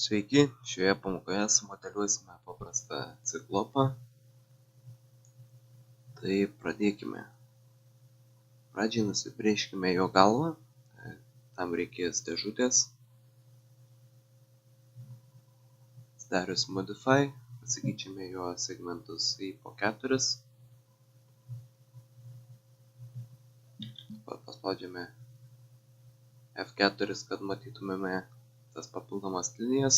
Sveiki, šioje pamokoje sumodeliuosime paprastą ciklopą. Tai pradėkime. Pradžiai nusibrėžkime jo galvą. Tam reikės dėžutės. Atsidarius Modify, pasikeičiame jo segmentus į po 4. Paspaudžiame F4, kad matytumėme tas papildomas linijas.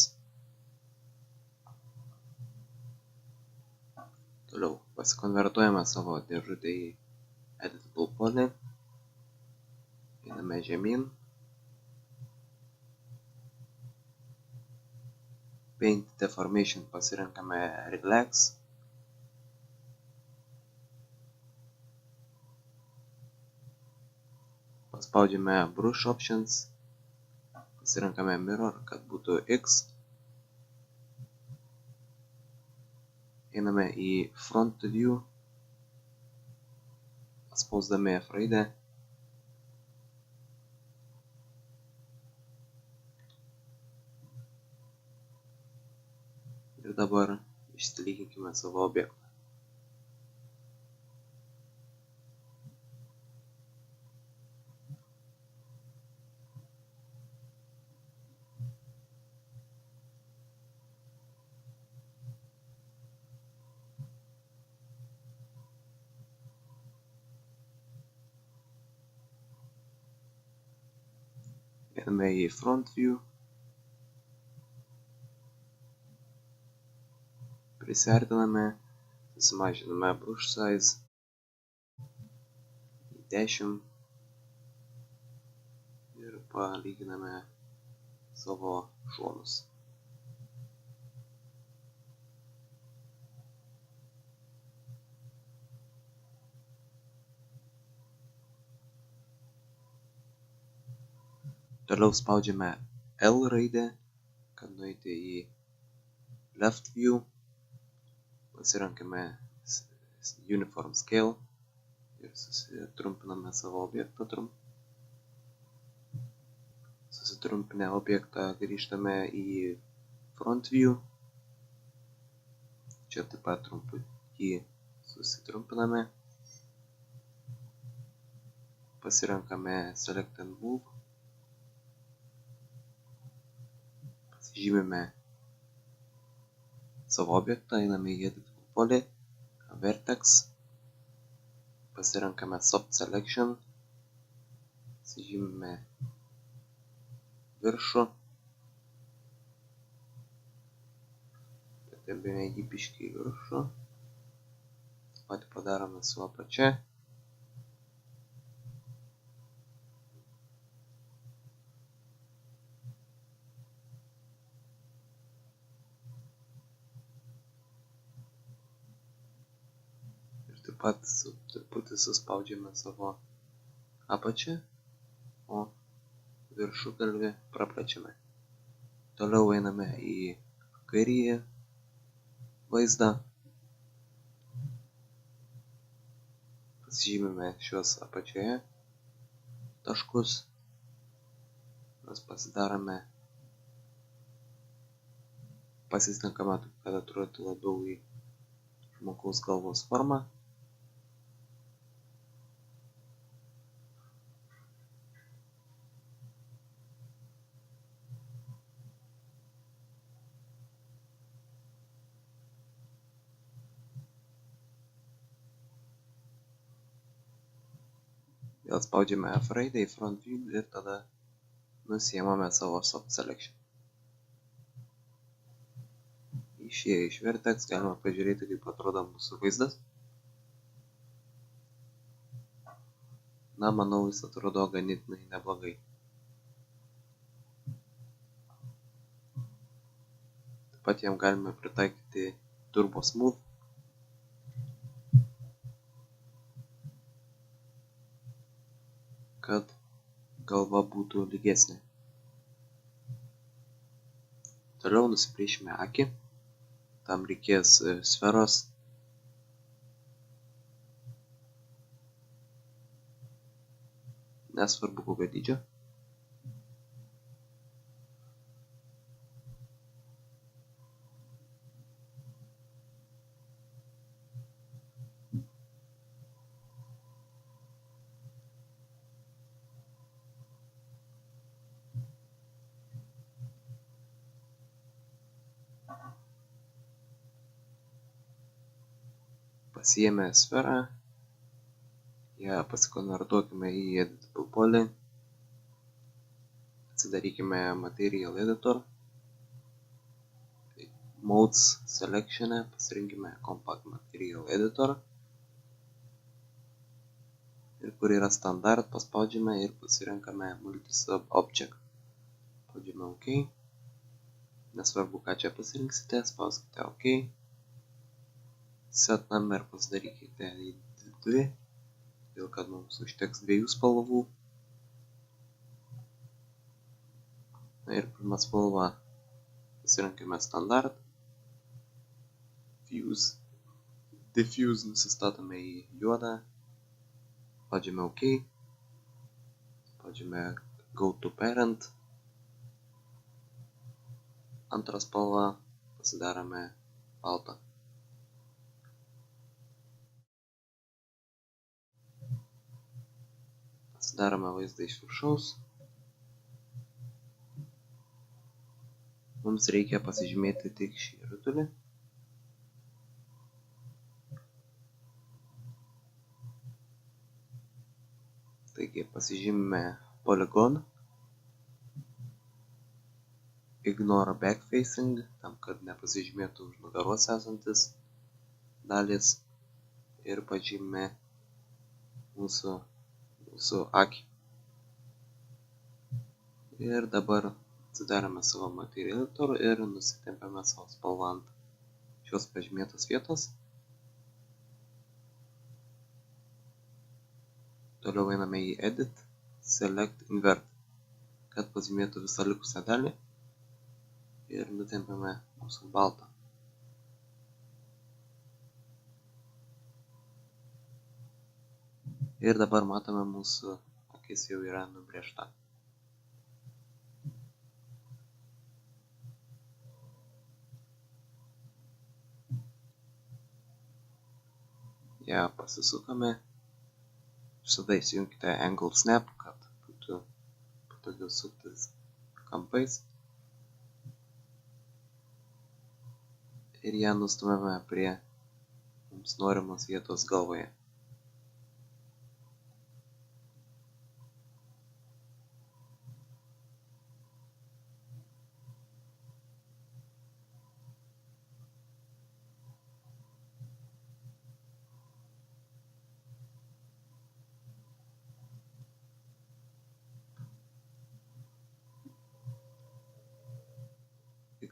Toliau pasikonvertuojame savo dėžutę į Editable Poly. Einame žemyn. Paint Deformation pasirenkame Relax. Paspaudžiame Brush Options. Pasirenkame Mirror, kad būtų X. Einame į Front View. Paspausdami F raidę. Ir dabar išsilyginkime savo objektą. Einame į Front View. Prisiartiname, susimažiname Brush Size į 10 ir palyginame savo šonus. Toliau spaudžiame L raidę, kad nueiti į Left View. Pasirenkame Uniform Scale ir susitrumpiname savo objektą. Susitrumpinę objektą grįžtame į Front View. Čia taip pat truputį susitrumpiname. Pasirenkame Select and Move. Pasižymime savo objektą, einame į Editable Poly, Vertex. Pasirenkame Soft Selection. Pasižymime viršų. Patempėme jį biškį į viršų. Taip pat padarome su apačia. Ir taip pat truputį suspaudžiame savo apačią, o viršugalvį praplečiame. Toliau einame į kairįjį vaizdą. Pasižymime šios apačioje taškus. Mes pasidarome, pasislinkame, kad atrodytų labiau į žmogaus galvos formą. Vėl spaudžiame F raidę į Front View ir tada nusiėmame savo Soft Selection. Išėję iš Vertex galime pažiūrėti, kaip atrodo mūsų vaizdas. Na, manau, jis atrodo ganėtinai neblogai. Taip pat jam galime pritaikyti Turbo Smooth. Kad galva būtų lygesnė. Toliau nusibrėšime akį. Tam reikės sferos. Nesvarbu kokio dydžio. Pasiėmę sferą, ją pasikonvertuokime į editable poly, atsidarykime Material Editor, Modes selection'e pasirinkime Compact Material Editor ir kur yra standard paspaudžiame ir pasirenkame Multisub Object. Spaudžiame OK. Nesvarbu, ką čia pasirinksite, spauskite OK. Set number pasidarykite į 2, dėl kad mums užteks 2 spalvų. Na ir pirmą spalvą pasirenkame standard. Diffuse nusistatome į juodą. Spaudžiame OK. Spaudžiame Go to Parent. Antrą spalvą pasidarome baltą. Pasidarome vaizdą iš viršaus. Mums reikia pasižymėti tik šį rutulį. Taigi pasižymime Polygon. Ignore backfacing, tam kad nepasižymėtų už nugaros esantis dalis. Ir pažymime mūsų akį. Ir dabar atsidarome savo Material Editor ir nusitempiame savo spalvą ant šios pažymėtos vietos. Toliau einame į Edit, Select Invert, kad pažymėtų visą likusią dalį. Ir nutempiame mūsų baltą. Ir dabar matome, mūsų akis jau yra nubrėžta. Ja pasisukame. Visada įsijunkite Angle Snap, kad būtų patogiau suktis kampais. Ir ją nustumėme prie mums norimos vietos galvoje.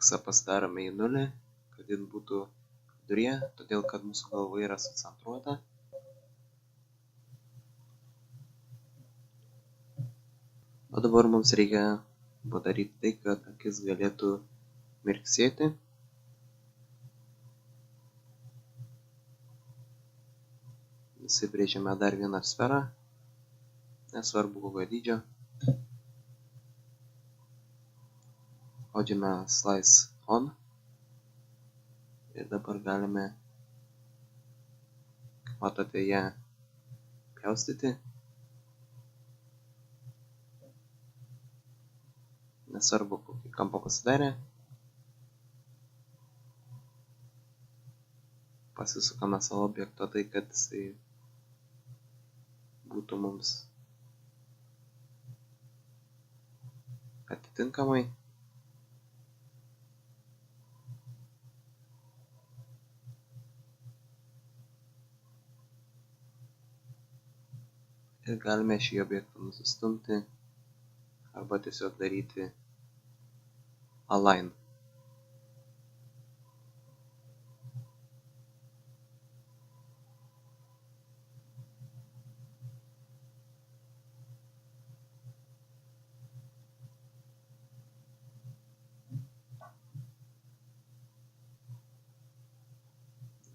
X pasidarome į 0, kad jin būtų viduryje, todėl kad mūsų galva yra sucentruota. O dabar mums reikia padaryti tai, kad akis galėtų mirksėti. Nusibrėžiame dar vieną sferą, nesvarbu kokio dydžio. Spaudžiame Slice On. Ir dabar galime, kaip matote, ją pjaustyti. Nesvarbu, kokį kampą pasidarė. Pasisukame savo objektą tai, kad jisai būtų mums atitinkamai. Ir galime šį objektą nusistumti arba tiesiog daryti Align.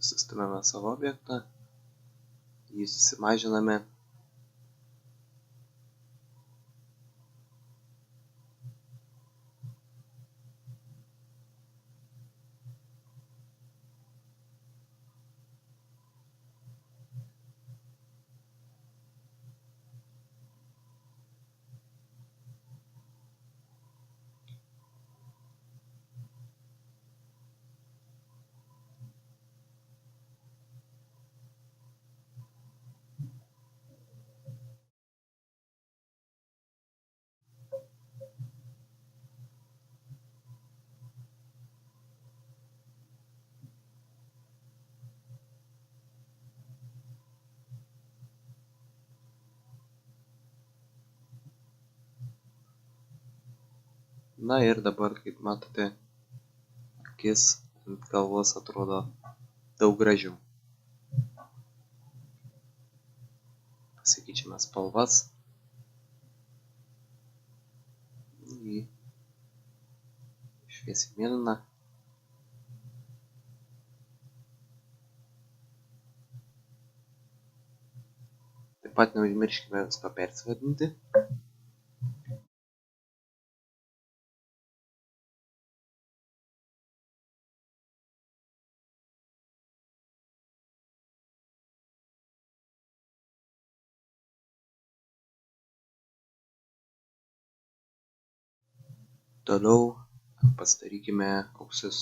Sustumiame savo objektą, jį susimažiname. Na ir dabar, kaip matote, akis ant galvos atrodo daug gražiau. Pasikeičiame spalvas į šviesiai mėlyną. Taip pat neužmirškime visko persivadinti. Toliau pasidarykime auksus.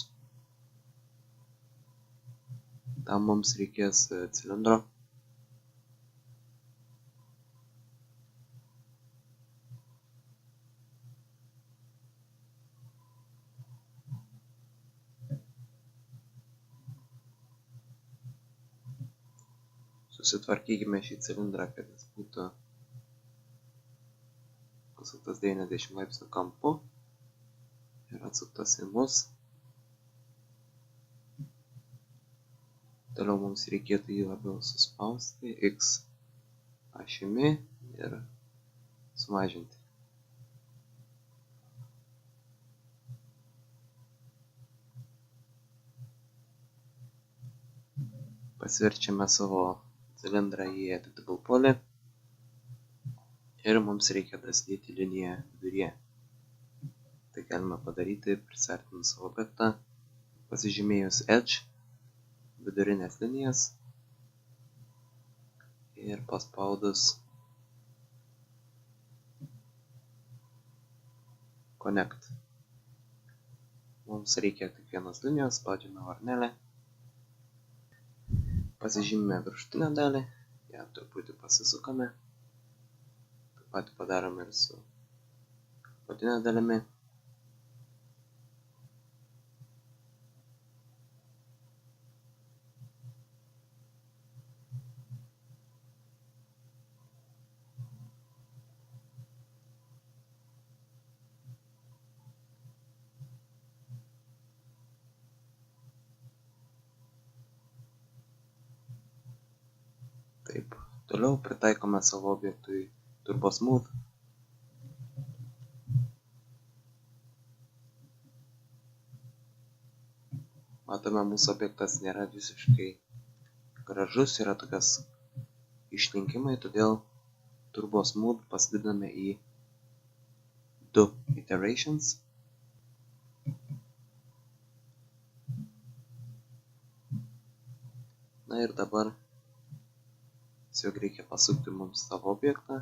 Tam mums reikės cilindro. Susitvarkykime šį cilindrą, kad jis būtų pasuktas 90 laipsnių kampu ir atsuktas į mus. Toliau mums reikėtų jį labiau suspausti X ašimi ir sumažinti. Pasverčiame savo cilindrą į editable poly ir mums reikia dasidėti liniją viduryje. Tai galime padaryti prisartinus savo objektą, pasižymėjus edge, vidurinės linijas ir paspaudus connect. Mums reikia tik vienos linijos, spaudžiame varnelę, pasižymime viršutinę dalį, ją truputį pasisukame, taip pat padarome ir su apatinė dalimi. Taip, toliau pritaikome savo objektui Turbo Smooth. Matome, mūsų objektas nėra visiškai gražus, yra tokias išlinkimai, todėl Turbo Smooth pasididiname į 2 iterations. Na ir dabar tiesiog reikia pasukti mums savo objektą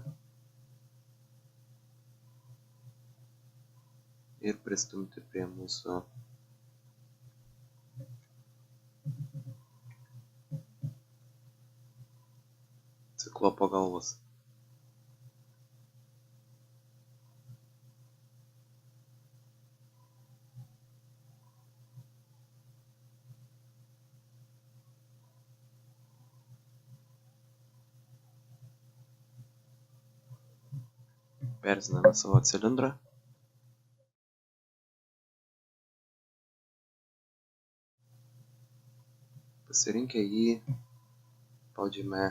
ir pristumti prie mūsų ciklopo galvos. Perziname savo cilindrą. Pasirinkę jį, spaudžiame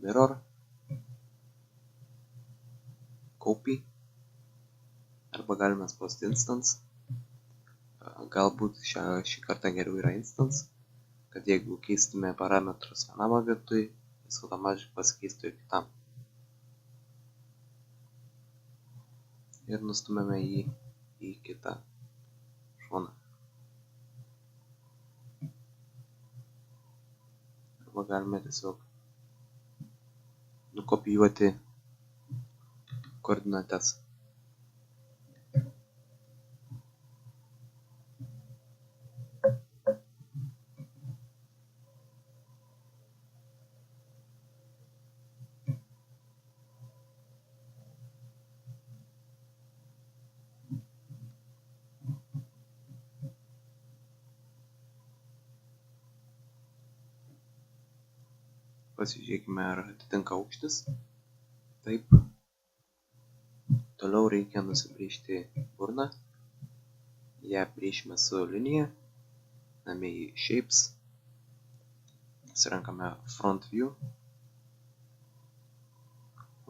Mirror, Copy, arba galime spausti Instance. Galbūt šį kartą geriau yra Instance, kad jeigu keistume parametrus vienam objektui, jis automatiškai pasikeistų ir kitam. Ir nustumėme jį į kitą šoną. Arba galime tiesiog nukopijuoti koordinates. Pasižiūrėkime, ar atitinka aukštis. Taip. Toliau reikia nusibrėžti burną. ją priešime su linija, einame į Shapes, pasirenkame Front View,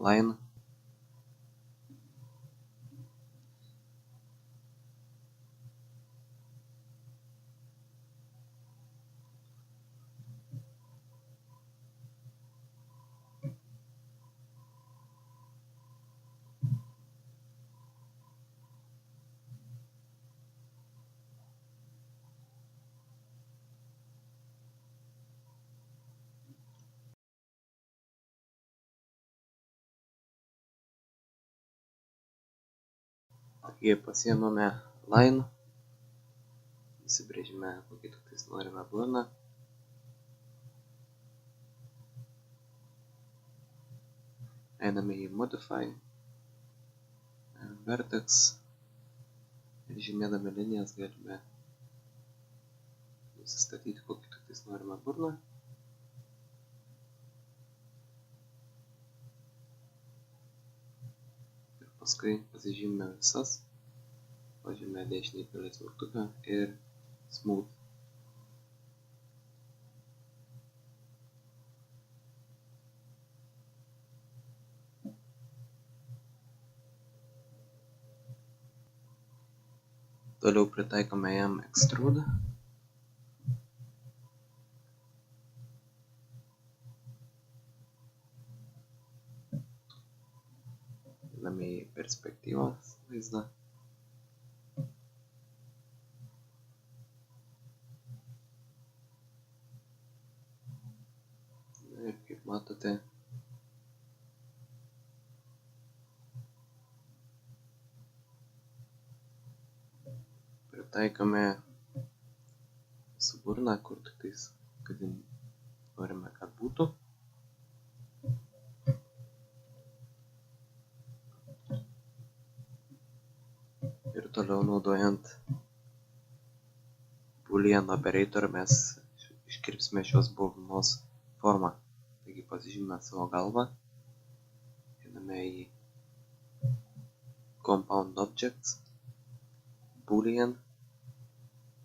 Line, taigi pasiėmame Line, įsibrėžime kokį tiktais norime burną, einame į Modify, Vertex ir žymėdami linijas galime nusistatyti kokį tiktais norime burną. Ir paskui pasižymime visas, pažymime dešinį pelės mygtuką ir Smooth. Toliau pritaikome jam Extrude. Einame į perspektyvos vaizdą. Ir kaip matote, pritaikome su burna, kur tiktais, kad norime, kad būtų. Ir toliau naudojant Boolean operator mes iškirpsime šios burnos formą. Taigi pasižymime savo galvą, einame į Compound Objects, Boolean,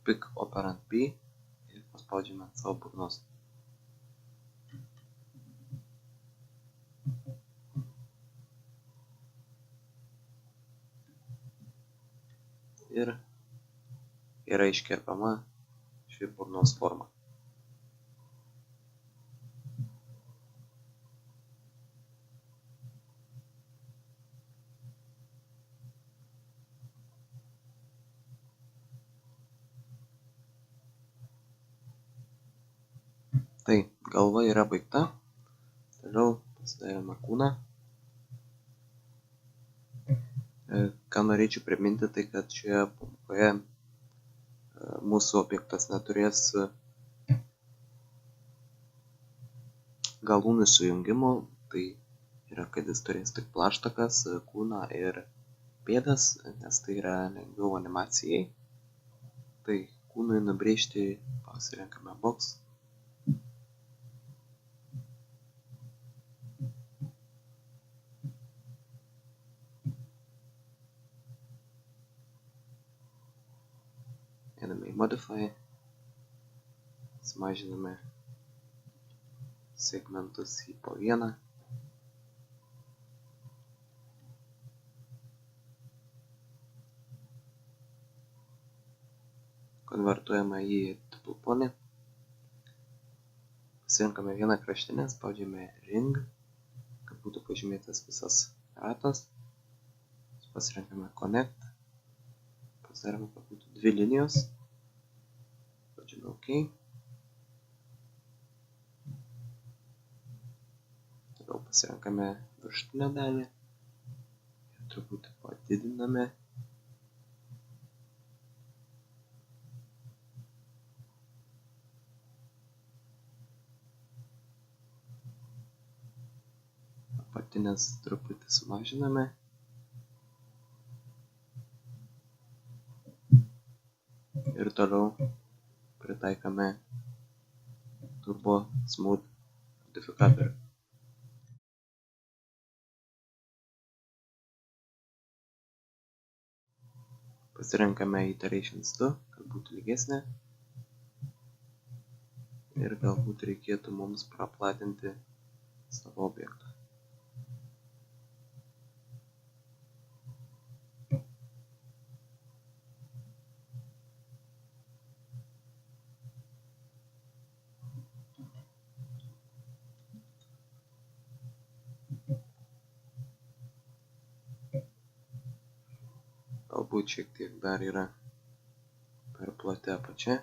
Pick Operand B ir paspaudžiame ant savo burnos. Ir yra iškerpama ši burnos forma. Tai galva yra baigta. Toliau pasidarėme kūną. Ką norėčiau priminti, tai kad šioje pamokoje mūsų objektas neturės galūnių sujungimų. Tai yra, kad jis turės tik plaštakas, kūną ir pėdas, nes tai yra lengviau animacijai. Tai kūnui nubrėžti pasirenkame Box. Einame į Modify, sumažiname segmentus į po vieną. Konvertuojame į Triple Poly. Pasirenkame vieną kraštinę, spaudžiame Ring, kad būtų pažymėtas visas ratas. Pasirenkame Connect. Pasidarome, kad būtų dvi linijos. Spaudžiame OK. Toliau pasirenkame viršutinę dalį ir truputį padidiname. Apatinės truputį sumažiname. Ir toliau pritaikome Turbo Smooth modifikatorių. Pasirenkame iterations 2, kad būtų lygesnė. Ir galbūt reikėtų mums praplatinti savo objektą. Galbūt šiek tiek dar yra per plati apačia.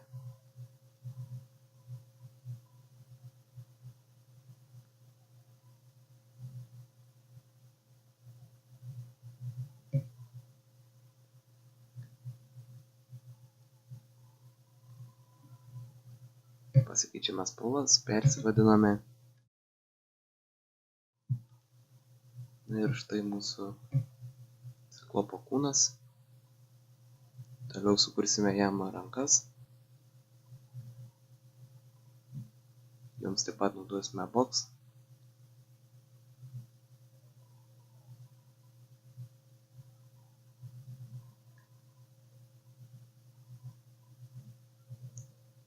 Pasikeičiame spalvas, persivadiname. Na ir štai mūsų ciklopo kūnas. Toliau sukursime jam rankas. Joms taip pat naudosime box.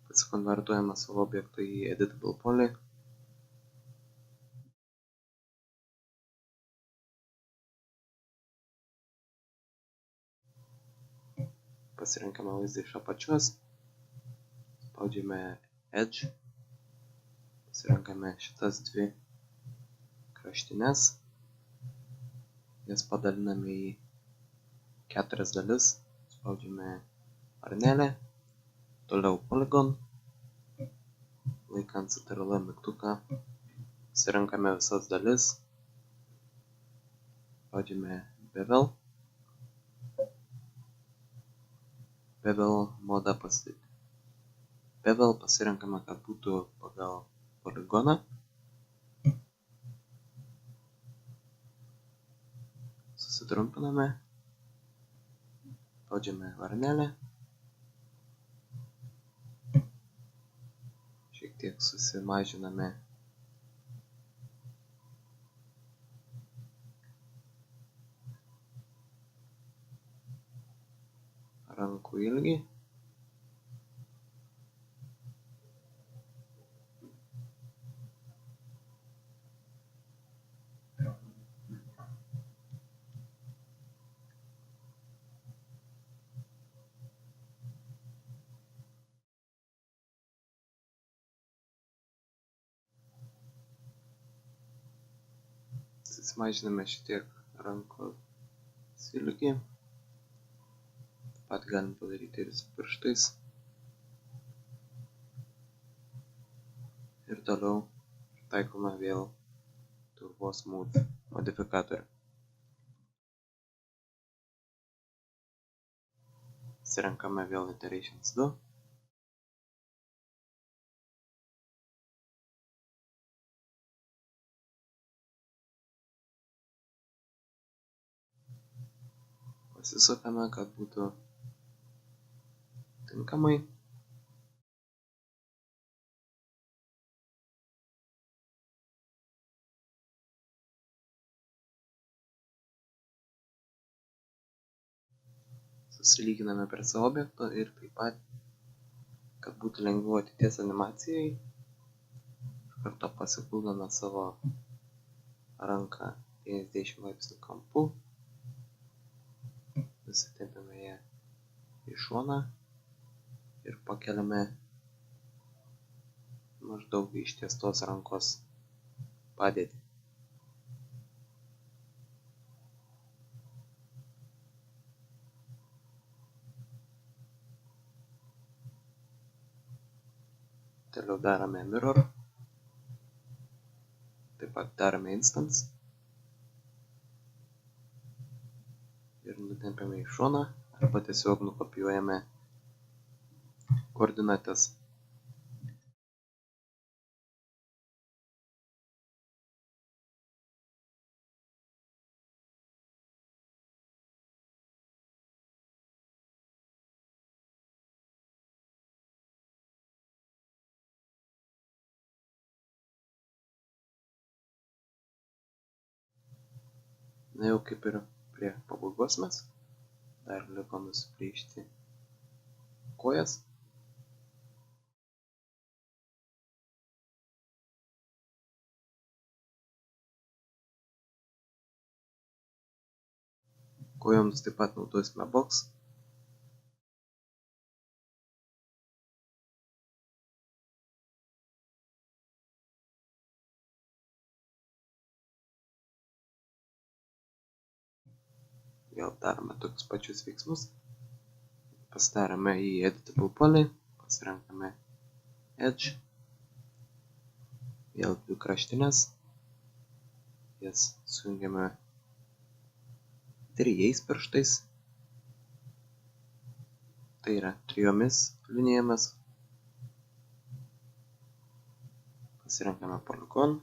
Pasikonvertuojame savo objektą į editable poly. Pasirenkame vaizdą iš apačios, spaudžiame Edge, pasirenkame šitas dvi kraštines, jas padaliname į 4 dalis, spaudžiame varnelę, toliau Polygon, laikant Ctrl mygtuką, pasirenkame visas dalis, spaudžiame Bevel. Bevel modą Bevel pasirenkame, kad būtų pagal poligoną. Susitrumpiname, spaudžiame varnelę, šiek tiek susimažiname rankų ilgį. Susimažiname šitiek rankos ilgį. Taip pat galim padaryti ir su pirštais. Ir toliau taikome vėl Turbo Smooth modifikatorių. Pasirenkame vėl iterations 2. Pasisukame, kad būtų tinkamai. Susilyginame prie savo objekto ir taip pat, kad būtų lengviau ateities animacijai, iš karto pasikuldame savo ranką 90 laipsnių kampu, nusitempiame ją į šoną ir pakeliame maždaug ištiestos rankos padėtį. Toliau darome mirror, taip pat darome instance ir nutempiame į šoną arba tiesiog nukopijuojame koordinates. Na jau kaip ir prie pabaigos mes. Dar liko nusibrėžti kojas. Kojoms taip pat naudosime box. Vėl darome tokius pačius veiksmus. Pasidarome į Editable polį, pasirenkame Edge, vėl dvi kraštinės, jas sujungiame 3 pirštais, tai yra 3 linijomis. Pasirenkame Polygon,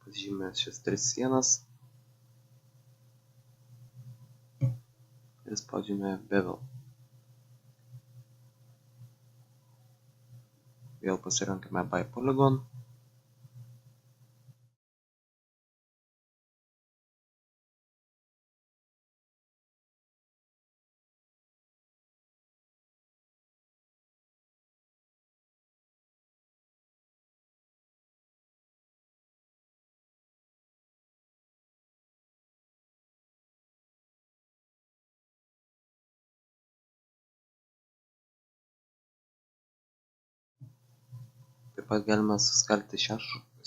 pasižymime šias 3 sienas ir spaudžiame Bevel. Vėl pasirenkame By Polygon. Taip pat galime suskaldyti šią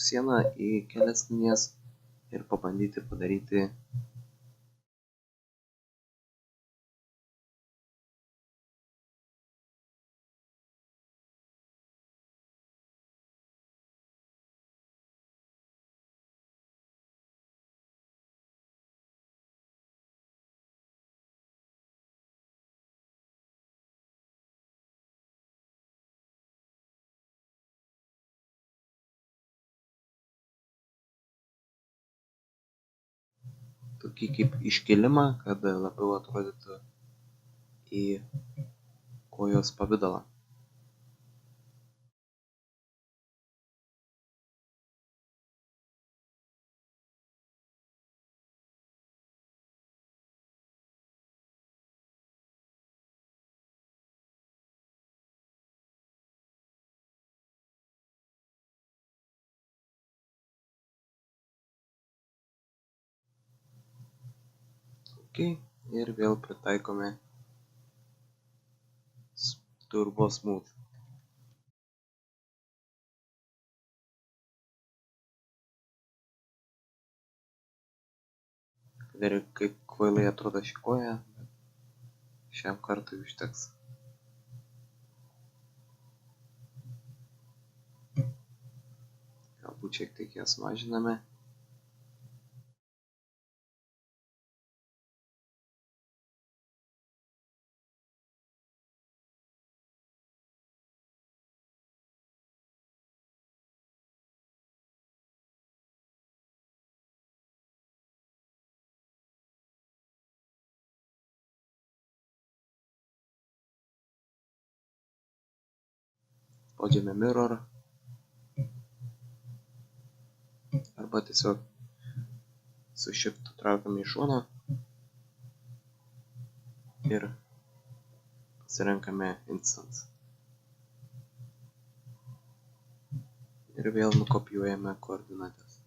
sieną į kelias linijas ir pabandyti padaryti tokį kaip iškilimą, kad labiau atrodytų į kojos pavidalą. Ir vėl pritaikome Turbo Smooth. Kad ir kaip kvailai atrodo ši koja, šiam kartui užteks. Galbūt šiek tiek jas mažiname. Spaudžiame Mirror arba tiesiog su Shift traukiame į šoną ir pasirenkame Instance. Ir vėl nukopijuojame koordinates.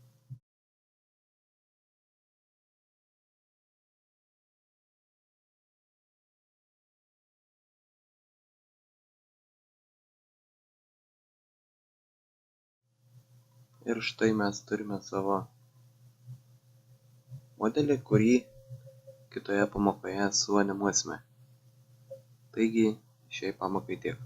Ir štai mes turime savo modelį, kurį kitoje pamokoje suanimuosime. Taigi, šiai pamokai tiek.